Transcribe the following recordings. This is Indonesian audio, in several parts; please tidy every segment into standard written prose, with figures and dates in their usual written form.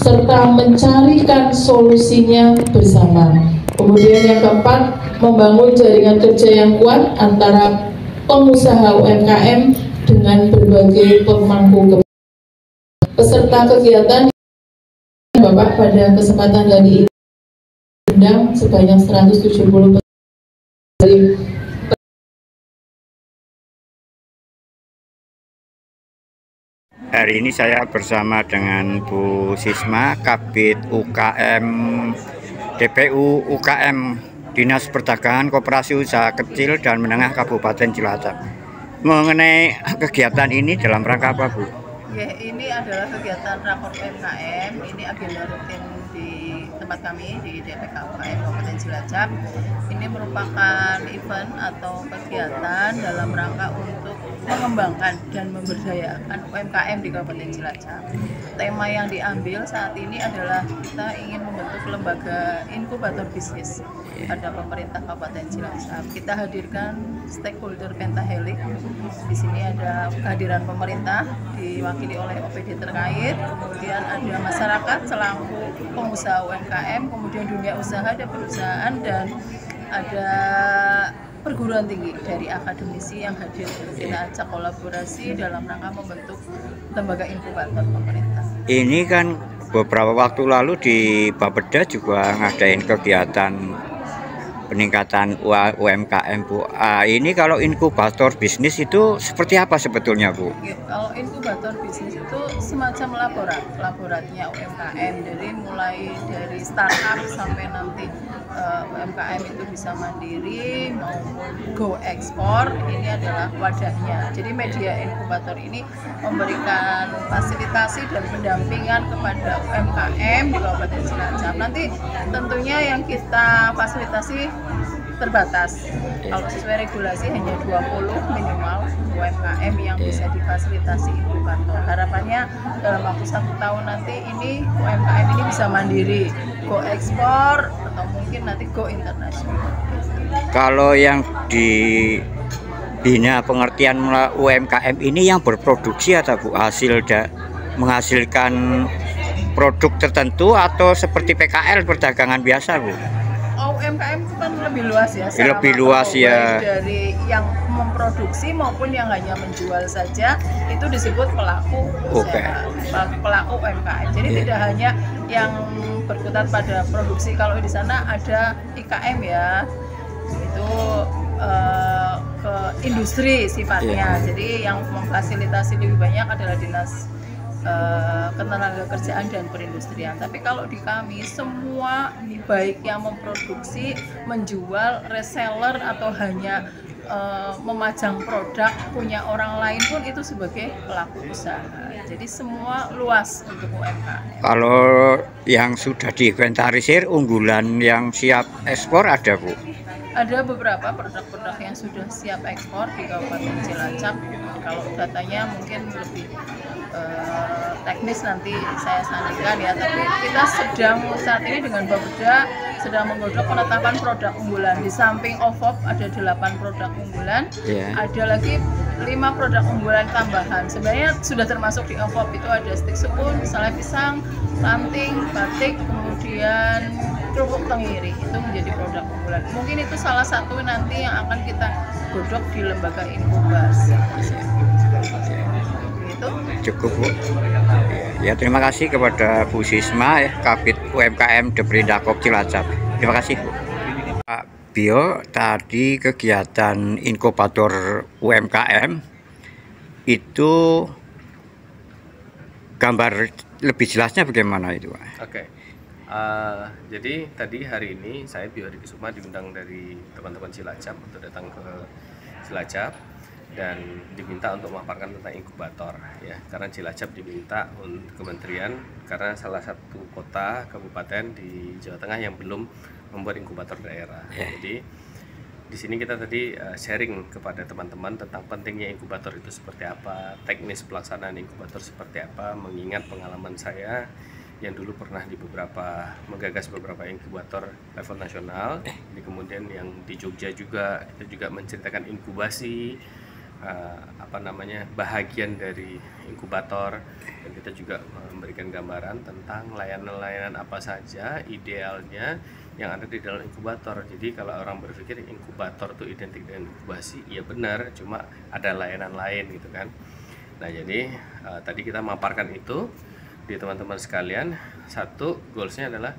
serta mencarikan solusinya bersama. Kemudian yang keempat, membangun jaringan kerja yang kuat antara pengusaha UMKM dengan berbagai pemangku kebijakan. Peserta kegiatan Bapak pada kesempatan kali ini diundang sebanyak 170 dari Hari ini saya bersama dengan Bu Sisma, Kabid UKM DPU UKM Dinas Perdagangan Koperasi Usaha Kecil dan Menengah Kabupaten Cilacap. Mengenai kegiatan ini dalam rangka apa, Bu? Ya, ini adalah kegiatan rapor UMKM. Ini agenda rutin di tempat kami di DPK UKM Kabupaten Cilacap. Ini merupakan event atau kegiatan dalam rangka untuk mengembangkan dan memberdayakan UMKM di Kabupaten Cilacap. Tema yang diambil saat ini adalah kita ingin membentuk lembaga inkubator bisnis pada pemerintah Kabupaten Cilacap. Kita hadirkan stakeholder pentahelix. Di sini ada kehadiran pemerintah diwakili oleh OPD terkait, kemudian ada masyarakat selaku pengusaha UMKM, kemudian dunia usaha dan perusahaan, dan ada perguruan tinggi dari akademisi yang hadir. Kita ajak kolaborasi dalam rangka membentuk lembaga inkubator pemerintah. Ini kan beberapa waktu lalu di Bapeda juga ngadain kegiatan peningkatan UMKM, Bu. Ini kalau inkubator bisnis itu seperti apa sebetulnya, Bu? Kalau inkubator bisnis itu semacam laboratnya UMKM, mulai dari startup sampai nanti UMKM itu bisa mandiri maupun go ekspor. Ini adalah wadahnya. Jadi media inkubator ini memberikan fasilitasi dan pendampingan kepada UMKM di Kabupaten Cilacap. Nanti tentunya yang kita fasilitasi terbatas. Kalau sesuai regulasi hanya 20 minimal UMKM yang bisa difasilitasi inkubator. Harapannya dalam waktu 1 tahun nanti ini UMKM ini bisa mandiri, go ekspor atau mungkin nanti go internasional. Kalau yang dibina pengertian UMKM ini yang berproduksi atau Bu menghasilkan produk tertentu atau seperti PKL perdagangan biasa, Bu? UMKM itu kan lebih luas ya, lebih luas ya, dari yang memproduksi maupun yang hanya menjual saja itu disebut pelaku usaha, pelaku UMKM. Jadi tidak hanya yang berkutat pada produksi. Kalau di sana ada IKM ya, itu ke industri sifatnya. Jadi yang memfasilitasi lebih banyak adalah dinas ketenagakerjaan dan perindustrian. Tapi kalau di kami semua baik yang memproduksi, menjual, reseller atau hanya memajang produk punya orang lain pun itu sebagai pelaku usaha. Jadi semua luas untuk UMKM. Kalau yang sudah diinventarisir unggulan yang siap ekspor ada, Bu? Ada beberapa produk-produk yang sudah siap ekspor di Kabupaten Cilacap. Kalau datanya mungkin lebih teknis nanti saya sandingkan ya, tapi kita sedang saat ini dengan Bapeda sedang menggodok penetapan produk unggulan. Di samping OVOP ada 8 produk unggulan, ada lagi 5 produk unggulan tambahan. Sebenarnya sudah termasuk di OVOP, itu ada stik sukun, selai pisang, ranting, batik, kemudian kerupuk tenggiri, itu menjadi produk unggulan. Mungkin itu salah satu nanti yang akan kita godok di lembaga inkubasi. Cukup, Bu. Ya, terima kasih kepada Bu Sisma, Kabid UMKM Depredakop Cilacap. Terima kasih, Bu. Pak Bio, tadi kegiatan inkubator UMKM itu gambar lebih jelasnya bagaimana itu, Pak? Oke. Jadi tadi hari ini saya Bio Adi Kusuma diundang dari teman-teman Cilacap untuk datang ke Cilacap dan diminta untuk memaparkan tentang inkubator ya, karena Cilacap diminta untuk kementerian karena salah satu kota kabupaten di Jawa Tengah yang belum membuat inkubator daerah. Jadi di sini kita tadi sharing kepada teman-teman tentang pentingnya inkubator itu seperti apa, teknis pelaksanaan inkubator seperti apa, mengingat pengalaman saya yang dulu pernah menggagas beberapa inkubator level nasional. Kemudian yang di Jogja juga kita juga menceritakan inkubasi bahagian dari inkubator, dan kita juga memberikan gambaran tentang layanan-layanan apa saja idealnya yang ada di dalam inkubator. Jadi kalau orang berpikir inkubator itu identik dengan inkubasi, ya benar, cuma ada layanan lain gitu kan. Nah jadi tadi kita memaparkan itu di teman-teman sekalian. Satu, goalsnya adalah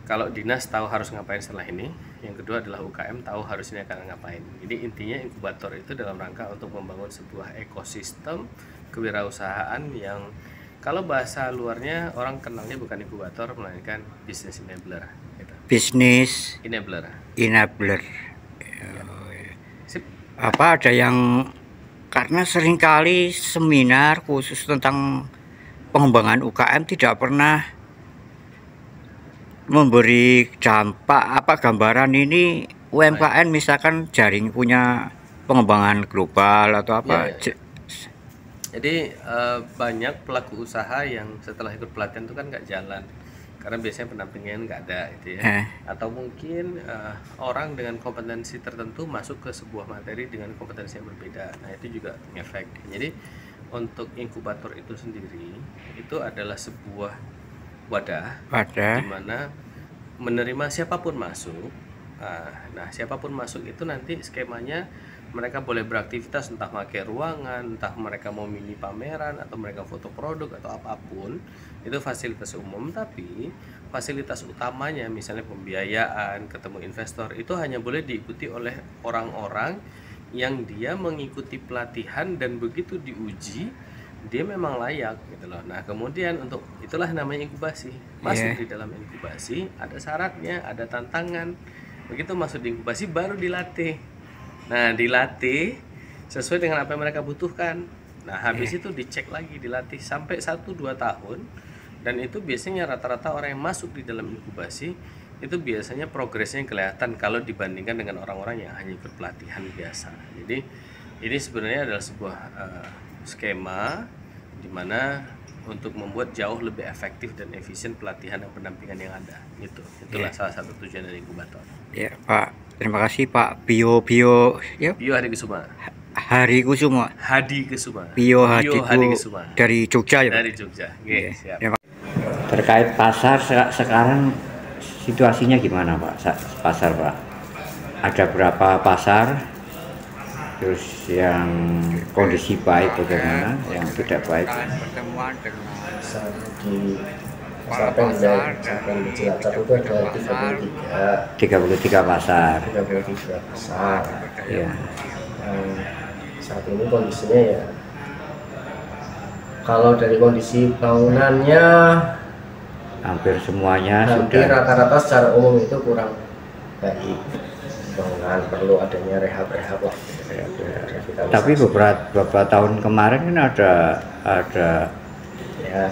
kalau dinas tahu harus ngapain setelah ini. Yang kedua adalah UKM tahu harus ini akan ngapain. Jadi intinya inkubator itu dalam rangka untuk membangun sebuah ekosistem kewirausahaan yang kalau bahasa luarnya orang kenalnya bukan inkubator melainkan business enabler gitu. Business Enabler. Sip. Apa ada yang, karena seringkali seminar khusus tentang pengembangan UKM tidak pernah memberi dampak gambaran ini UMKM misalkan jaring punya pengembangan global atau apa. Jadi banyak pelaku usaha yang setelah ikut pelatihan itu kan nggak jalan karena biasanya pendampingan nggak ada gitu ya. Atau mungkin orang dengan kompetensi tertentu masuk ke sebuah materi dengan kompetensi yang berbeda. Nah itu juga ngefek. Jadi untuk inkubator itu sendiri itu adalah sebuah wadah di mana menerima siapapun masuk. Nah siapapun masuk itu nanti skemanya mereka boleh beraktivitas, entah pakai ruangan, entah mereka mau mini pameran atau mereka foto produk atau apapun, itu fasilitas umum. Tapi fasilitas utamanya misalnya pembiayaan, ketemu investor, itu hanya boleh diikuti oleh orang-orang yang dia mengikuti pelatihan dan begitu diuji dia memang layak gitu loh. Nah kemudian untuk itulah namanya inkubasi. Masuk di dalam inkubasi ada syaratnya, ada tantangan. Begitu masuk di inkubasi baru dilatih. Nah dilatih sesuai dengan apa yang mereka butuhkan. Nah habis itu dicek lagi, dilatih sampai 1-2 tahun. Dan itu biasanya rata-rata orang yang masuk di dalam inkubasi itu biasanya progresnya kelihatan kalau dibandingkan dengan orang-orang yang hanya ikut pelatihan biasa. Jadi ini sebenarnya adalah sebuah skema di mana untuk membuat jauh lebih efektif dan efisien pelatihan dan pendampingan yang ada. Itulah salah satu tujuan dari inkubator. Ya Pak, terima kasih Pak Bio Hadi Kusuma. Bio Hadi Kusuma dari Jogja ya Pak? Dari Jogja. Siap. Terkait pasar sekarang situasinya gimana Pak? Pasar Pak, ada berapa pasar? Terus yang kondisi baik bagaimana, yang tidak baik? Pertemuan dengan di pasar Pendek sampai di Cilacap itu ada 33 pasar. 33 pasar. Ya. Saat ini kondisinya ya, kalau dari kondisi bangunannya hampir semuanya hampir sudah rata-rata secara umum itu kurang baik. Bangunan perlu adanya rehab lah. Tapi beberapa tahun kemarin kan ada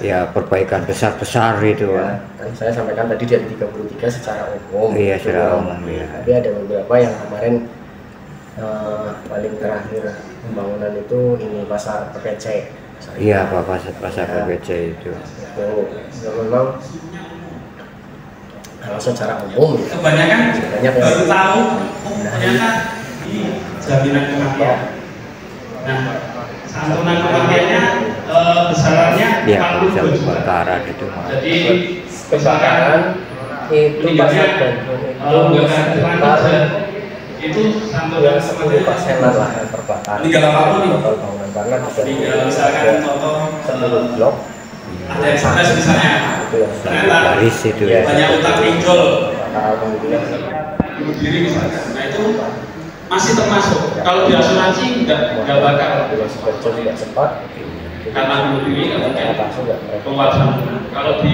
ya perbaikan besar itu ya, kan saya sampaikan tadi dari 33 secara umum. Iya secara umum ya. Tapi ada beberapa yang kemarin paling terakhir pembangunan itu ini pasar PPC. Iya pasar PPC itu memang kalau secara umum kebanyakan baru tahu ternyata di jaminan kematian. Nah, santunan kematiannya besarannya 40 juta. Gitu. Jadi besaran itu pasar itu santunan 10% lah per bakar. Tinggal apa nih? Bangunan karena misalkan contoh 10 blok. Ada yang sana misalnya, ternyata itu ya. banyak utang pinjol, bunuh diri misalnya. Nah itu masih termasuk. Kalau di asuransi nggak bakal. Tidak sempat. Karena bunuh diri nggak penguatan. Kalau di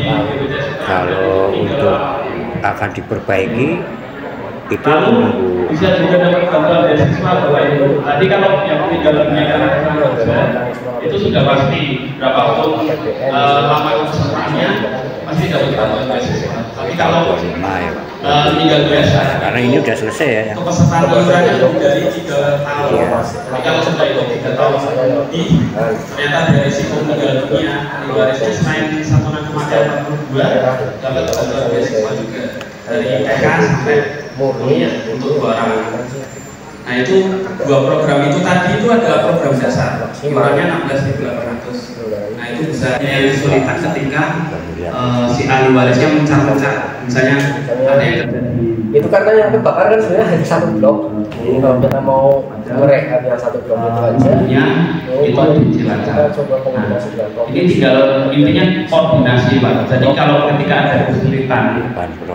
kalau untuk akan diperbaiki itu menunggu. Bisa juga dapat bantuan beasiswa bahwa itu. Tadi kalau yang meninggal dunia karena kerja itu sudah pasti berapa tahun lama kesertaannya pasti dapat bantuan beasiswa. Tapi kalau meninggal biasa, karena ini udah selesai ya. Yang kepesertaan iurannya dari 3 tahun. Tapi kalau sudah itu 3 tahun lebih, ternyata dari risiko meninggal dunia ibaratnya selain santunan kematian 42 dapat bantuan beasiswa juga dari TK sampai murni untuk 2 orang. Nah itu 2 program itu tadi itu adalah program dasar, iurannya 16.800. Nah itu bisa jadi kesulitan ketika si ahli warisnya mencar-mencar, misalnya ada yang terjadi. Itu karena yang kebakar kan sebenarnya hanya 1 blok. Jadi kalau kita mau merehab yang 1 blok itu aja, itu dijelaskan. kita coba kombinasi dengan blok. Ini tinggal intinya koordinasi Pak. Jadi kalau ketika ada kesulitan,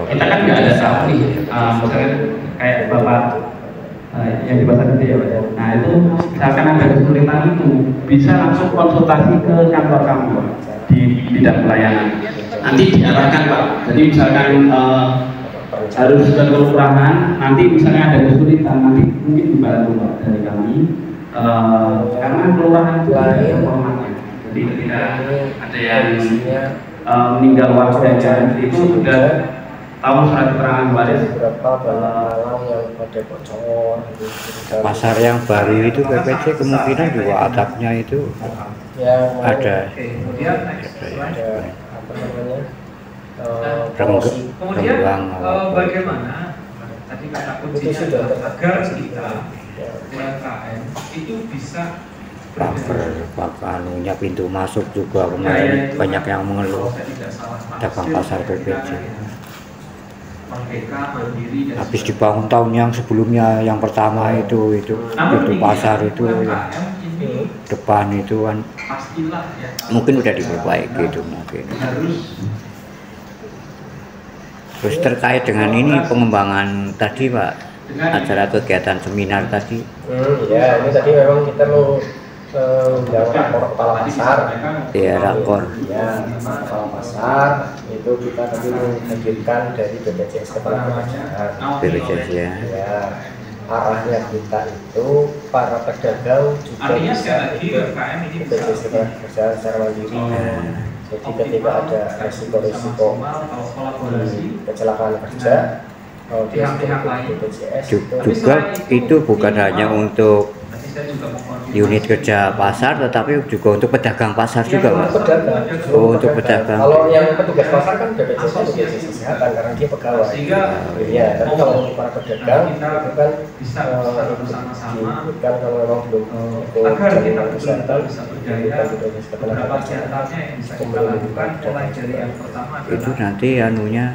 kita kan nggak ada tahu nih, misalnya kayak Bapak yang di pasar itu ya Pak. Nah itu misalkan ada kesulitan itu bisa langsung konsultasi ke kantor kami Pak, di bidang pelayanan. Nanti diarahkan Pak. Jadi misalkan harus ke kelurahan, nanti misalnya ada kesulitan, nanti mungkin dibantu Pak dari kami. Karena kelurahan itu lain formatnya. Jadi ketika ada yang meninggal warga itu sudah tahu surat keterangan waris. Berapa banyak malam yang pada bocor. Pasar yang baru itu PPC kemungkinan juga atapnya itu ada apa namanya? Kemudian bagaimana tadi kata kuncinya agar kita UMKM itu bisa anunya pintu masuk juga kemarin banyak yang mengeluh dagang pasar PPC. Habis dibangun tahun yang sebelumnya, yang pertama itu pintu pasar itu yang depan itu kan mungkin udah diperbaiki itu mungkin. Terus terkait dengan ini pengembangan tadi Pak, acara kegiatan seminar tadi. Ya ini tadi memang kita mau rakor kepala pasar. Iya rakor. Ya kepala pasar itu kita tadi menghadirkan dari BPJS Ketenagakerjaan. BPJS ya. Ya arahnya kita itu para pedagang juga bisa ikut BPJS Ketenagakerjaan secara mandiri. Jadi ketika ada resiko-resiko kecelakaan kerja, BPJS juga itu bukan hanya untuk unit kerja pasar, tetapi juga untuk pedagang pasar juga Pak. Oh, untuk pedagang. Kalau yang petugas pasar kan BPJS Kesehatan karena dia pegawai. Iya, tapi kalau untuk para pedagang itu kan disebutkan kalau memang belum ikut jaminan kesehatan BPJS Ketenagakerjaan itu nanti anunya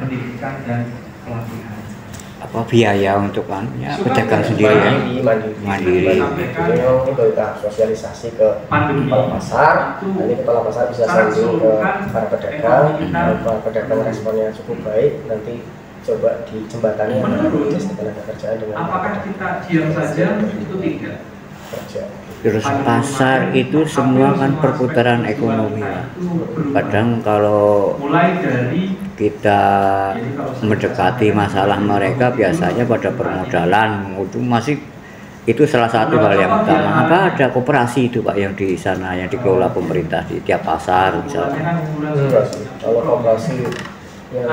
apa biaya untuk anunya pedagang sendiri ya mandiri. Jadi itu kita sosialisasi ke kepala pasar, nanti kepala pasar bisa sambung ke para pedagang. Kalau pedagang responnya cukup baik, nanti coba dijembatani antara BPJS Ketenagakerjaan dengan apakah kita diam saja itu tidak kerja. Terus pasar itu semua kan perputaran ekonomi. Kadang kalau kita mendekati masalah mereka biasanya pada permodalan itu salah satu hal yang utama. Apa ada koperasi itu Pak yang di sana yang dikelola pemerintah di tiap pasar misalnya? Kalau koperasi yang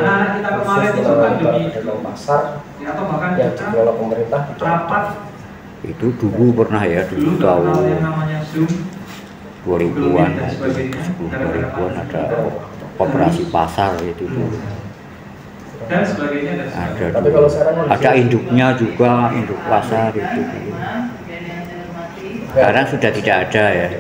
khusus menangani pedagang pasar yang dikelola pemerintah itu dulu pernah ya, dulu tahun 2000-an, sebelum 2000-an ada koperasi pasar itu dulu. Ada induknya juga, induk pasar itu. Sekarang sudah tidak ada ya.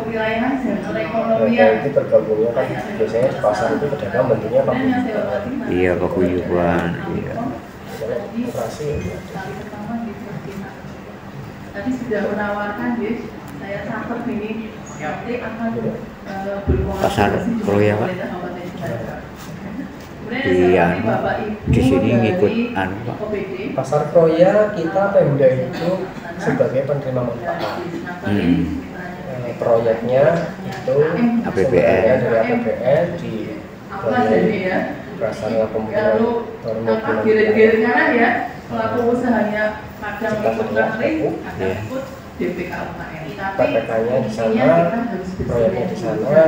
Kewilayahan dan perekonomian. Itu tergabungnya kan biasanya di pasar itu pedagang bentuknya paguyuban. Iya paguyuban. Iya. Tadi sudah menawarkan saya catat ini nanti akan pasar Kroya Pak. Iya, di sini ngikut anu Pak. Pasar Kroya kita Pemda itu sebagai penerima manfaat. Proyeknya itu APBN dari APBN di Prasarana Pemuda ya pelaku usahanya kadang ikut kering, kadang ikut DPK UKM. PPK-nya di sana, proyeknya di sana, ya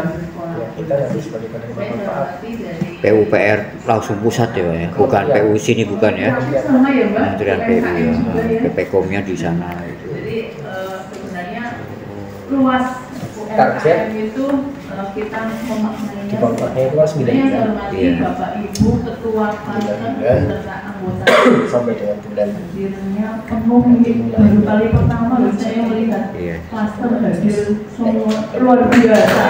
kita nanti sebagai penerima manfaat. PUPR langsung pusat ya, bukan PU sini bukan ya, Kementerian PU ya, PPKOM-nya di sana itu. Jadi sebenarnya luas target itu kita memaknainya kontraknya itu kan 9 bulan. Iya. Bapak Ibu Ketua Klaster serta anggota sampai dengan bulan hadirnya penuh baru kali pertama saya melihat klaster hadir semua luar biasa.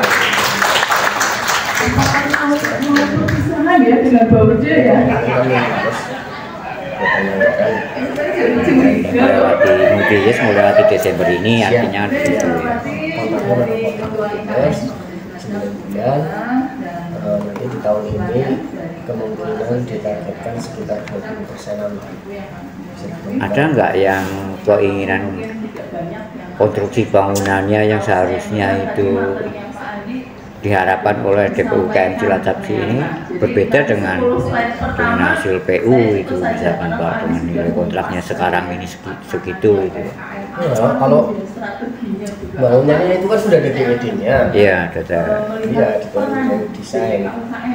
Mau perpisahan ya dengan Bapak ya. Mulai Desember ini artinya itu nanti di tahun ini kemungkinan ditargetkan sekitar 20%-an. Ada nggak yang keinginan konstruksi bangunannya yang seharusnya itu diharapkan oleh DPU UKM Cilacap ini berbeda dengan hasil PU itu, misalkan Pak, dengan nilai kontraknya sekarang ini segitu itu. Ya, kalau bangunannya itu kan sudah ada DWD-nya. Iya, ada. Iya, di desain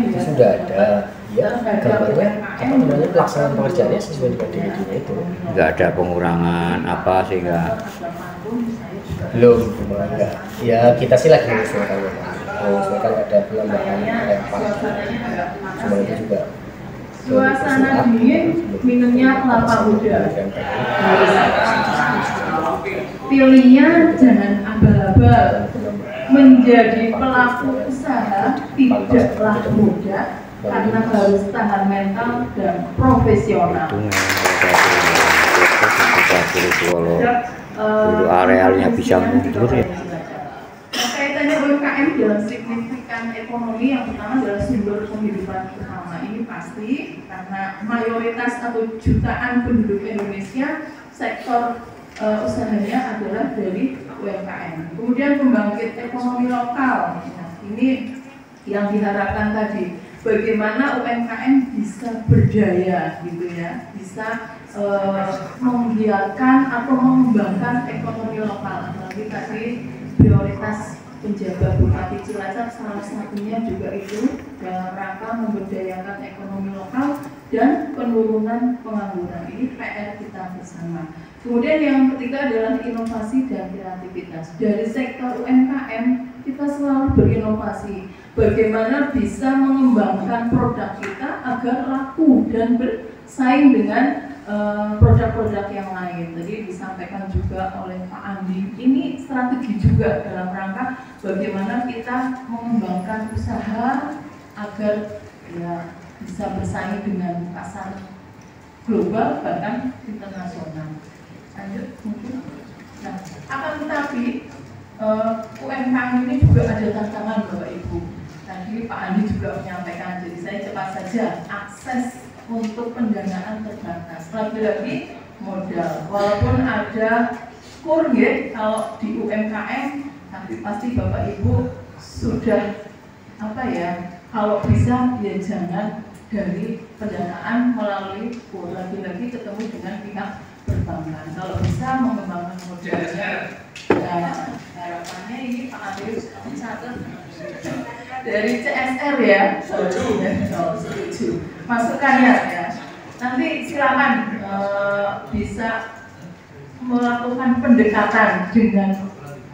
itu sudah ada. Ya, gambarnya apa namanya pelaksanaan pengerjaannya sesuai dengan DWD-nya itu. Nggak ada pengurangan apa sehingga belum enggak. Ya kita sih lagi mengusulkan ada penambahan lempar. Cuma itu juga suasana dingin, minumnya kelapa muda. Pilihnya jangan abal-abal. Menjadi pelaku usaha tidaklah mudah karena harus tahan mental dan profesional. Dulu arealnya bisa mundur ya. Kaitannya UMKM dalam signifikan ekonomi yang pertama adalah sumber penghidupan utama. Ini pasti karena mayoritas atau jutaan penduduk Indonesia sektor usahanya adalah dari UMKM. Kemudian pembangkit ekonomi lokal. Nah, ini yang diharapkan tadi. Bagaimana UMKM bisa berdaya, gitu ya, bisa menggiatkan atau mengembangkan ekonomi lokal. Apalagi tadi prioritas penjabat Bupati Cilacap salah satunya juga itu dalam rangka memberdayakan ekonomi lokal dan penurunan pengangguran. Ini PR kita bersama. Kemudian yang ketiga adalah inovasi dan kreativitas. Dari sektor UMKM kita selalu berinovasi. Bagaimana bisa mengembangkan produk kita agar laku dan bersaing dengan produk-produk yang lain. Tadi disampaikan juga oleh Pak Andi, ini strategi juga dalam rangka bagaimana kita mengembangkan usaha agar ya bisa bersaing dengan pasar global bahkan internasional. Lanjut mungkin. Nah, akan tetapi UMKM ini juga ada tantangan Bapak Ibu. Tadi Pak Andi juga menyampaikan, jadi saya cepat saja. Akses untuk pendanaan terbatas. Lagi-lagi modal. Walaupun ada kur ya, kalau di UMKM, tapi pasti Bapak Ibu sudah apa ya? Kalau bisa ya jangan dari pendanaan melalui kur. Lagi-lagi ketemu dengan pihak perbankan. Kalau bisa mengembangkan modalnya. Nah, harapannya ini Pak Andi catat dari CSR ya, setuju. Masukannya ya. Nanti silakan bisa melakukan pendekatan dengan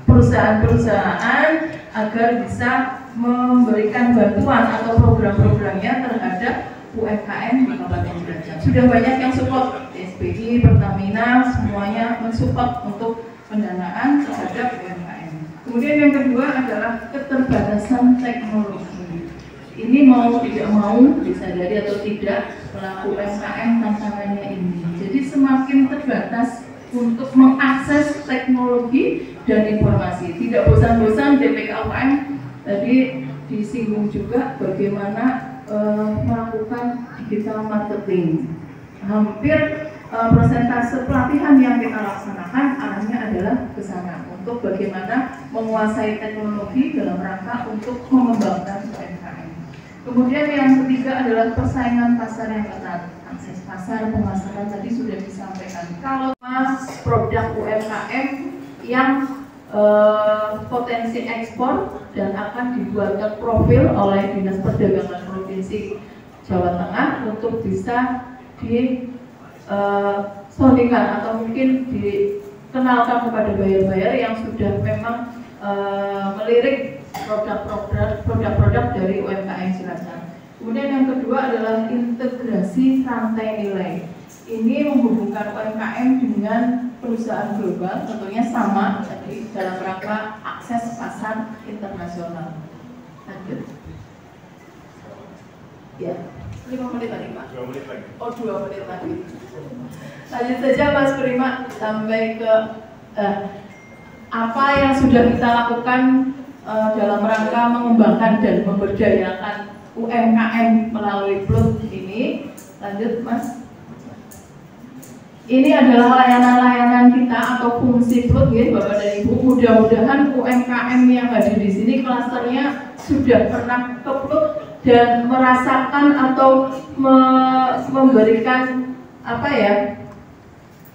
perusahaan-perusahaan agar bisa memberikan bantuan atau program-programnya terhadap UMKM di Kabupaten Cilacap. Sudah banyak yang support, SPI, Pertamina, semuanya mensupport untuk pendanaan terhadap UMKM. Kemudian yang kedua adalah keterbatasan teknologi. Ini mau tidak mau disadari atau tidak pelaku UMKM tantangannya ini. Jadi semakin terbatas untuk mengakses teknologi dan informasi. Tidak bosan-bosan DPK UKM tadi disinggung juga bagaimana melakukan digital marketing. Hampir persentase pelatihan yang kita laksanakan arahnya adalah ke sana untuk bagaimana menguasai teknologi dalam rangka untuk mengembangkan UMKM. Kemudian yang ketiga adalah persaingan pasar yang ketat. Akses pasar, pemasaran tadi sudah disampaikan. Kalau produk UMKM yang potensi ekspor dan akan dibuatkan profil oleh Dinas Perdagangan Provinsi Jawa Tengah untuk bisa disodikan atau mungkin dikenalkan kepada buyer-buyer yang sudah memang melirik produk-produk dari UMKM Cilacap. Kemudian yang kedua adalah integrasi rantai nilai. Ini menghubungkan UMKM dengan perusahaan global, tentunya sama tadi dalam rangka akses pasar internasional. Lanjut. Ya, 5 menit tadi Pak. 2 menit lagi. Oh, 2 menit lagi. Lanjut saja Mas Prima sampai ke apa yang sudah kita lakukan dalam rangka mengembangkan dan memberdayakan UMKM melalui PLUT ini. Lanjut Mas. Ini adalah layanan-layanan kita atau fungsi PLUT ya Bapak dan Ibu. Mudah-mudahan UMKM yang hadir di sini klasternya sudah pernah ke PLUT dan merasakan atau memberikan apa ya,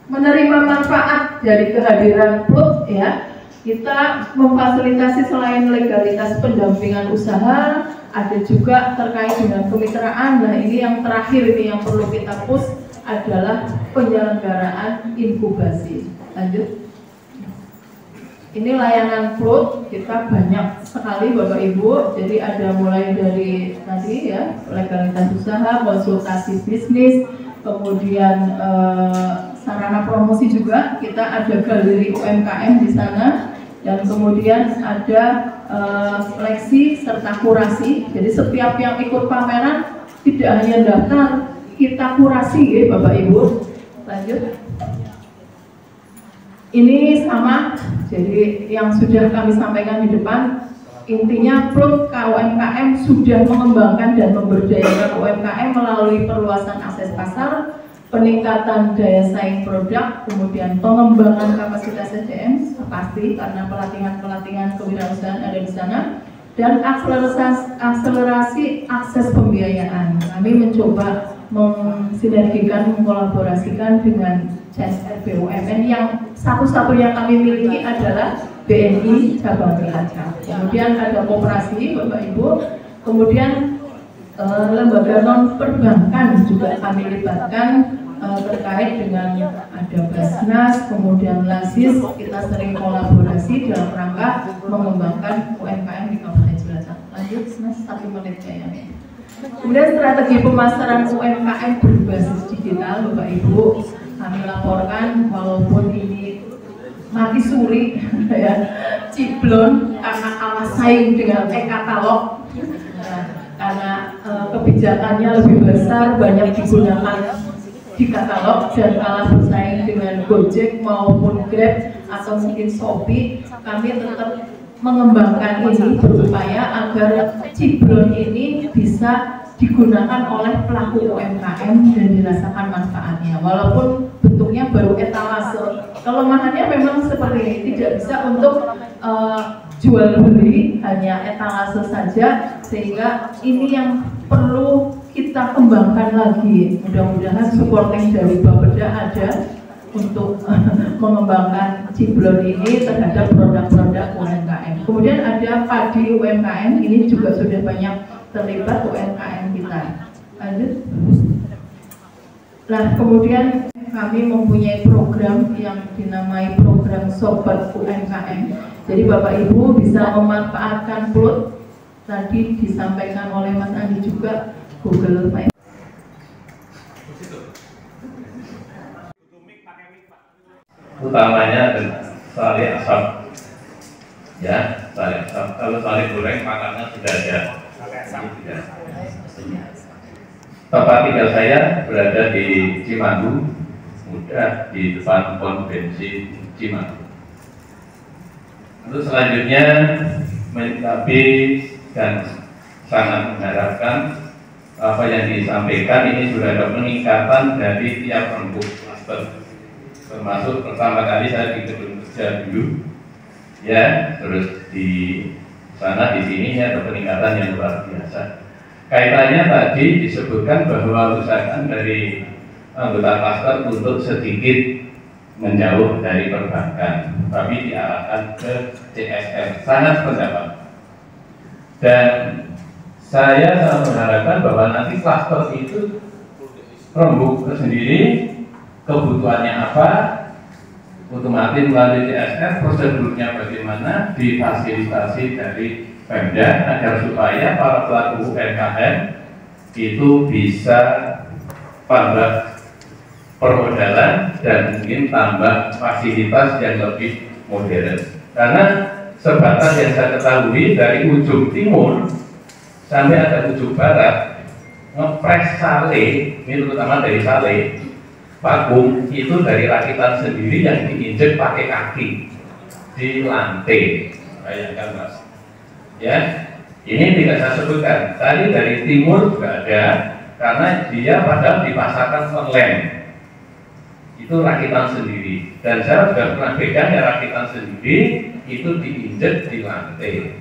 menerima manfaat dari kehadiran PLUT ya. Kita memfasilitasi selain legalitas pendampingan usaha, ada juga terkait dengan kemitraan. Nah ini yang terakhir ini yang perlu kita push adalah penyelenggaraan inkubasi. Lanjut. Ini layanan PLUT kita banyak sekali Bapak Ibu. Jadi ada mulai dari tadi ya legalitas usaha, konsultasi bisnis, kemudian sarana promosi juga. Kita ada galeri UMKM di sana. Dan kemudian ada seleksi serta kurasi. Jadi setiap yang ikut pameran tidak hanya daftar, kita kurasi ya Bapak Ibu. Lanjut. Ini sama, jadi yang sudah kami sampaikan di depan, intinya PLUT UMKM sudah mengembangkan dan memberdayakan UMKM melalui perluasan akses pasar, peningkatan daya saing produk, kemudian pengembangan kapasitas SDM pasti karena pelatihan kewirausahaan ada di sana, dan akselerasi akses pembiayaan. Kami mencoba mensinergikan, mengkolaborasikan dengan CSR BUMN yang satu-satunya kami miliki adalah BNI cabang Cilacap. Kemudian ada koperasi Bapak Ibu, kemudian lembaga non perbankan juga kami libatkan terkait dengan ada Basnas, kemudian Lasis. Kita sering kolaborasi dalam rangka mengembangkan UMKM di Kabupaten Cilacap. Lanjut Mas, 1 menit kayaknya. Kemudian strategi pemasaran UMKM berbasis digital Bapak Ibu, kami laporkan walaupun ini mati suri ya, ciblon karena kalah saing dengan e-katalog. Karena kebijakannya lebih besar, banyak digunakan di katalog dan kalah bersaing dengan Gojek maupun Grab atau mungkin Shopee. Kami tetap mengembangkan ini, berupaya agar ciblon ini bisa digunakan oleh pelaku UMKM dan dirasakan manfaatnya. Walaupun bentuknya baru etalase, kelemahannya memang seperti ini, tidak bisa untuk jual beli, hanya etalase saja, sehingga ini yang perlu kita kembangkan lagi. Mudah-mudahan supporting dari Bapeda ada untuk mengembangkan ciblon ini terhadap produk-produk UMKM. Kemudian ada padi UMKM, ini juga sudah banyak terlibat UMKM kita. Lanjut. Nah, kemudian kami mempunyai program yang dinamai program Sobat UMKM. Jadi Bapak Ibu bisa memanfaatkan PLUT, tadi disampaikan oleh Mas Andi juga, Google Finance. Utamanya adalah sari asap, ya, sari asap. Kalau sari goreng makannya sudah ada. Tempat tinggal saya berada di Cimandu, mudah di depan pom bensin Cimandu. Untuk selanjutnya menyikapi dan sangat mengharapkan apa yang disampaikan ini sudah ada peningkatan dari tiap rembuk klaster. Termasuk pertama kali saya di gedung kerja dulu, ya, terus di sana di sini ya ada peningkatan yang luar biasa. Kaitannya tadi disebutkan bahwa usahakan dari anggota klaster untuk sedikit menjauh dari perbankan, tapi diarahkan ke CSR. Sangat pendapat. Dan saya sangat mengharapkan bahwa nanti klaster itu rembuk sendiri, kebutuhannya apa, otomatis melalui CSR prosedurnya bagaimana difasilitasi dari Pemda agar supaya para pelaku UMKM itu bisa tambah permodalan dan mungkin tambah fasilitas yang lebih modern. Karena sebatas yang saya ketahui dari ujung timur sampai ada ujung barat, ngepres sale, ini terutama dari sale, vakum itu dari rakitan sendiri yang diinjek pakai kaki di lantai. Bayangkan Mas. Ya, ini tidak saya sebutkan. Tadi dari timur juga ada, karena dia padahal dipasarkan online. Itu rakitan sendiri. Dan saya sudah pernah pegang ya rakitan sendiri itu diinjek di lantai.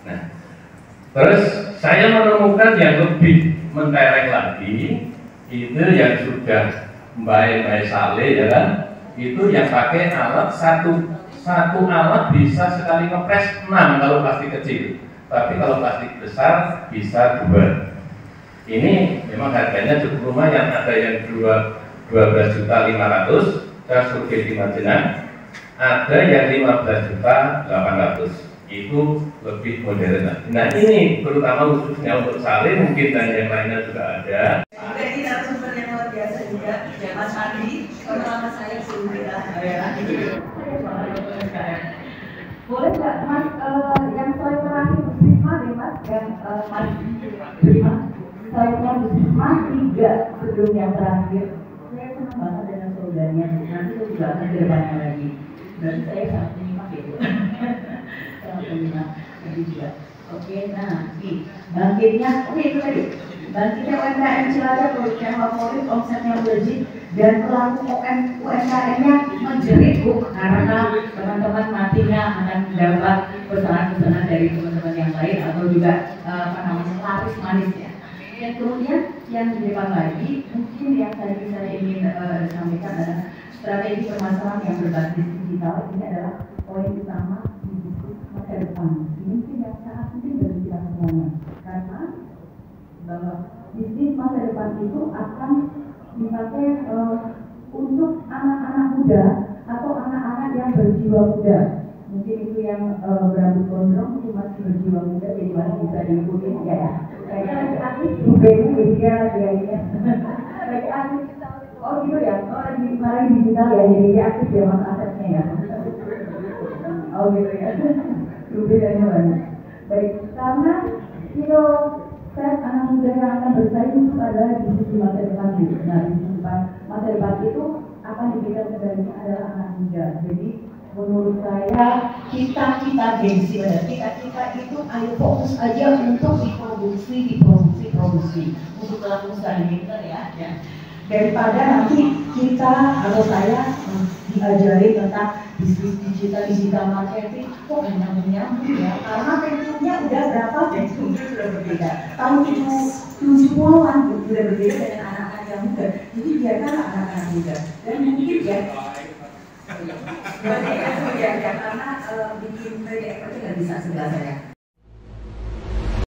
Nah, terus saya menemukan yang lebih mentereng lagi, itu yang sudah Mbak Sale ya kan, itu yang pakai alat satu alat bisa sekali ngepres 6 kalau plastik kecil, tapi kalau plastik besar bisa 2. Ini memang harganya cukup lumayan, ada yang 12.500.000, saya survei di Majenang, ada yang 15.800.000. Itu lebih modern. Nah ini terutama khususnya untuk Sale, mungkin dan yang lainnya juga ada. Jadi narasumber yang luar biasa juga, ya Mas Andi, nama saya Sulwira. Boleh nggak Mas, yang saya terakhir Bisma deh Mas, yang Mas Bisma, saya Bisma 3 sebelum yang terakhir. Saya senang banget dengan slogannya, nanti saya juga akan kedepannya lagi. Dan saya sangat menyimak itu. Sangat menyimak tadi juga. Oke, nah ini bangkitnya, oke itu tadi. Bangkitnya UMKM Cilacap, produksinya favorit, omsetnya melejit, dan pelaku UMKM-nya menjerit karena teman-teman nantinya akan mendapat pesanan-pesanan dari teman-teman yang lain atau juga laris manis ya. Dan kemudian yang di depan lagi, mungkin yang tadi saya ingin sampaikan adalah strategi permasalahan yang berbasis digital. Ini adalah poin utama di bisnis masa depan. Ini mungkin yang sangat penting bagi kita semuanya, karena bahwa bisnis masa depan itu akan dipakai untuk anak-anak muda atau anak-anak yang berjiwa muda. Mungkin itu yang berambut gondrong itu masih berjiwa muda, jadi masih bisa diikuti ya. Kayaknya lagi aktif juga jadi dia lagi aktif. Oh gitu ya, oh lagi digital ya, jadi dia aktif ya mas asetnya ya. Oh gitu ya, bedanya banyak. Baik, karena set anak muda yang akan bersaing itu adalah bisnis di masa depan. Nah, bisnis masa depan itu akan diberikan kendalinya adalah anak muda. Jadi menurut saya kita gengsi pada kita itu ayo fokus aja untuk diproduksi untuk pelaku usaha ini ya. Daripada nanti kita atau saya diajari tentang bisnis digital marketing kok nyambung ya, karena pensiunnya udah berapa, pensiunnya sudah berbeda tahun 70-an sudah berbeda dengan anak-anak yang muda. Jadi biarkan anak-anak muda dan mungkin ya karena bikin PDX itu nggak bisa sebelah saya.